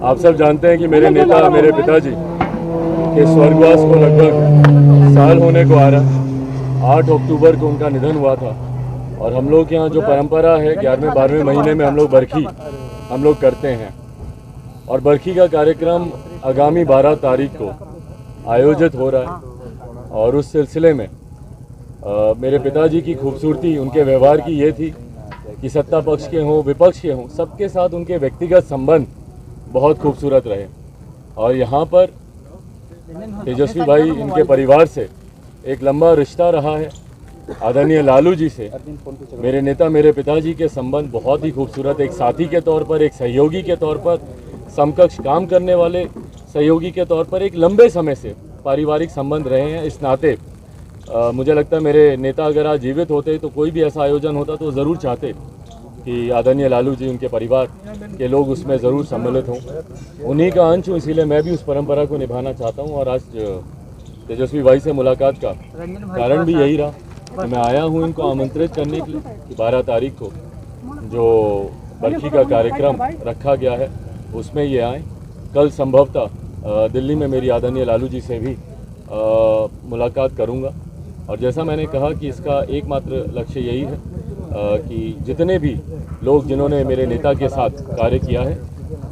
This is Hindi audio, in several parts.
आप सब जानते हैं कि मेरे नेता, मेरे पिताजी के स्वर्गवास को लगभग साल होने को आ रहा है। 8 अक्टूबर को उनका निधन हुआ था और हम लोग के यहाँ जो परंपरा है 11वें-12वें महीने में हम लोग बरखी करते हैं और बरखी का कार्यक्रम आगामी 12 तारीख को आयोजित हो रहा है। और उस सिलसिले में मेरे पिताजी की खूबसूरती उनके व्यवहार की ये थी कि सत्ता पक्ष के हों, विपक्ष के हों, सबके साथ उनके व्यक्तिगत संबंध बहुत खूबसूरत रहे। और यहाँ पर तेजस्वी भाई, इनके परिवार से एक लंबा रिश्ता रहा है। आदरणीय लालू जी से मेरे नेता, मेरे पिताजी के संबंध बहुत ही खूबसूरत, एक साथी के तौर पर, एक सहयोगी के तौर पर, समकक्ष काम करने वाले सहयोगी के तौर पर एक लंबे समय से पारिवारिक संबंध रहे हैं। इस नाते मुझे लगता है मेरे नेता अगर आज जीवित होते तो कोई भी ऐसा आयोजन होता तो ज़रूर चाहते कि आदरणीय लालू जी, उनके परिवार के लोग उसमें ज़रूर सम्मिलित हों। उन्हीं का अंश हूँ, इसीलिए मैं भी उस परंपरा को निभाना चाहता हूँ। और आज तेजस्वी भाई से मुलाकात का कारण भी यही रहा कि मैं आया हूँ इनको आमंत्रित करने के लिए कि 12 तारीख को जो बरखी का कार्यक्रम रखा गया है उसमें ये आएँ। कल संभवतः दिल्ली में मेरी आदरणीय लालू जी से भी मुलाकात करूँगा। और जैसा मैंने कहा कि इसका एकमात्र लक्ष्य यही है कि जितने भी लोग जिन्होंने मेरे नेता के साथ कार्य किया है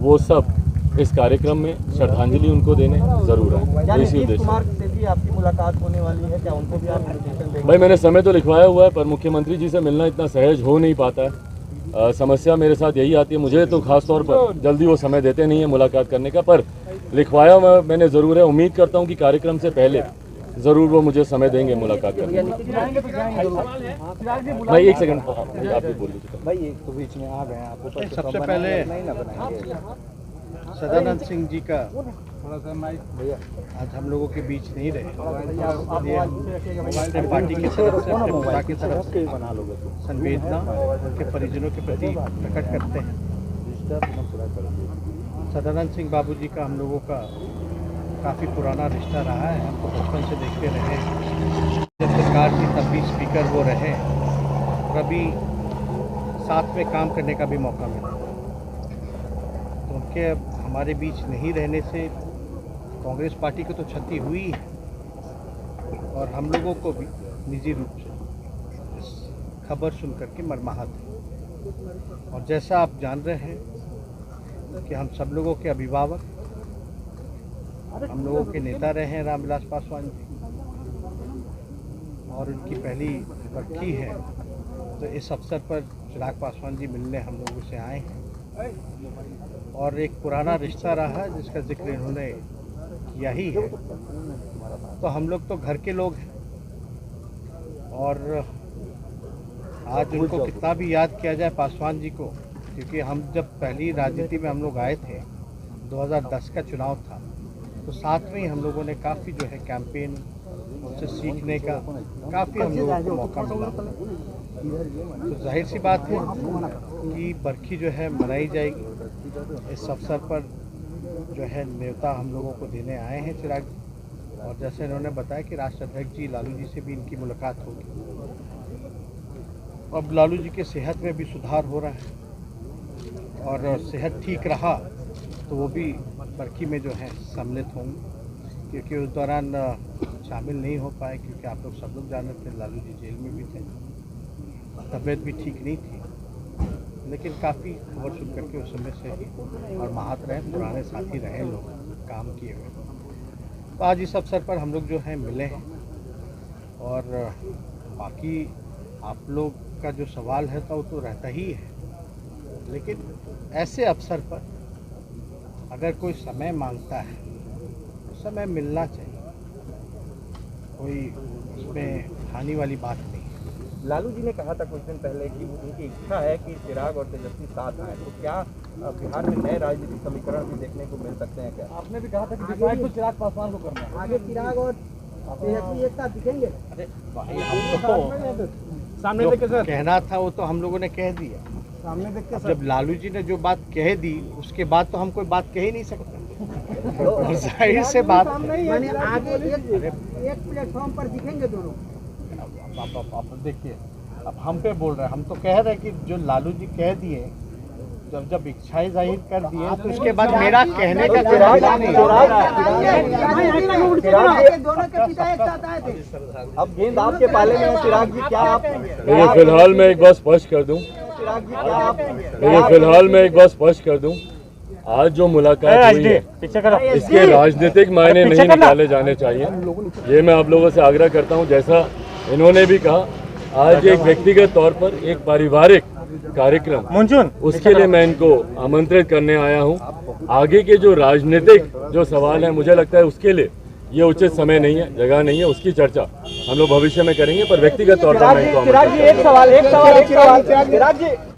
वो सब इस कार्यक्रम में श्रद्धांजलि उनको देने ज़रूर आए। इसी उद्देश्य से भी आपकी मुलाकात होने वाली है क्या? उनको भी आप इन्विटेशन देंगे? भाई, मैंने समय तो लिखवाया हुआ है पर मुख्यमंत्री जी से मिलना इतना सहज हो नहीं पाता है। समस्या मेरे साथ यही आती है, मुझे तो खास तौर पर जल्दी वो समय देते नहीं है मुलाकात करने का, पर लिखवाया मैंने ज़रूर है। उम्मीद करता हूँ कि कार्यक्रम से पहले ज़रूर वो मुझे समय देंगे मुलाकात करने। भाई एक सेकंड, आप भी बोल लीजिए। भाई एक तो बीच में आ गए आप। सबसे पहले सदानंद सिंह जी का आज हम लोगों के बीच नहीं रहे, अपने पार्टी की तरफ से, अपने पिता की तरफ से संवेदना उनके परिजनों के प्रति प्रकट करते हैं। सदानंद सिंह बाबू जी का हम लोगों का काफ़ी पुराना रिश्ता रहा है। हमको बचपन से देखते रहे, जब सरकार की तब भी स्पीकर वो रहे और अभी साथ में काम करने का भी मौका मिला। तो उनके हमारे बीच नहीं रहने से कांग्रेस पार्टी को तो क्षति हुई है और हम लोगों को भी निजी रूप से इस खबर सुन करके मर्माहत है। और जैसा आप जान रहे हैं कि हम सब लोगों के अभिभावक, हम लोगों के नेता रहे हैं रामविलास पासवान जी, और उनकी पहली बरखी है तो इस अवसर पर चिराग पासवान जी मिलने हम लोगों से आए हैं। और एक पुराना रिश्ता रहा है जिसका जिक्र इन्होंने किया ही है। तो हम लोग तो घर के लोग हैं और आज उनको कितना भी याद किया जाए पासवान जी को, क्योंकि हम जब पहली राजनीति में हम लोग आए थे, 2010 का चुनाव था, तो साथ में ही हम लोगों ने काफ़ी जो है कैंपेन, उनसे सीखने का काफ़ी हम लोगों को मौका मिला। तो जाहिर सी बात है कि बरखी जो है मनाई जाएगी। इस अवसर पर जो है न्योता हम लोगों को देने आए हैं चिराग, और जैसे इन्होंने बताया कि राष्ट्र अध्यक्ष जी लालू जी से भी इनकी मुलाकात होगी। अब लालू जी के सेहत में भी सुधार हो रहा है और सेहत ठीक रहा तो वो भी बरखी में जो है सम्मिलित होंगे, क्योंकि उस दौरान शामिल नहीं हो पाए क्योंकि आप लोग सब लोग जाने थे लालू जी जेल में भी थे, तबीयत भी ठीक नहीं थी। लेकिन काफ़ी खबर सुन करके उस समय से ही और महात रहे, पुराने साथी रहे लोग, काम किए हुए। तो आज इस अवसर पर हम लोग जो है मिले हैं। और बाकी आप लोग का जो सवाल है तो वो तो रहता ही है, लेकिन ऐसे अवसर पर अगर कोई समय मांगता है तो समय मिलना चाहिए, कोई उसमें हानि वाली बात नहीं। लालू जी ने कहा था कुछ दिन पहले कि उनकी इच्छा है कि चिराग और तेजस्वी साथ आए, तो क्या बिहार में नए राजनीतिक समीकरण भी देखने को मिल सकते हैं क्या? आपने भी कहा था कि डिसाइड तो चिराग पासवान को करना है, आगे चिराग और तेजस्वी एक साथ दिखेंगे। अरे भाई, हम तो सामने देख के सर कहना था वो तो हम लोगों ने कह दिया सामने देख के। जब लालू जी ने जो बात कह दी उसके बाद तो हम कोई बात कह ही नहीं सकते। जाहिर से बात मैंने आगे एक प्लेटफॉर्म पर दिखेंगे दोनों। अब देखिए, अब हम पे बोल रहे हैं, हम तो कह रहे हैं कि जो लालू जी कह दिए जब इच्छाएं जाहिर कर दिए तो उसके बाद मेरा कहने का अब गेंद आपके पाले में है चिराग जी, क्या आप देखिए फिलहाल मैं एक बात स्पष्ट कर दूं, चिराग जी क्या आप देखिए फिलहाल मैं एक बात स्पष्ट कर दूं, आज जो मुलाकात हुई है इसके राजनीतिक मायने नहीं निकाले जाने चाहिए। ये मैं आप लोगों से आग्रह करता हूं, जैसा इन्होंने भी कहा, आज एक व्यक्तिगत तौर पर एक पारिवारिक कार्यक्रम, उसके लिए मैं इनको आमंत्रित करने आया हूं। आगे के जो राजनीतिक जो सवाल है, मुझे लगता है उसके लिए ये उचित समय नहीं है, जगह नहीं है, उसकी चर्चा हम लोग भविष्य में करेंगे, पर व्यक्तिगत तौर पर मैं इनको आमंत्रित एक सवाल चिराग जी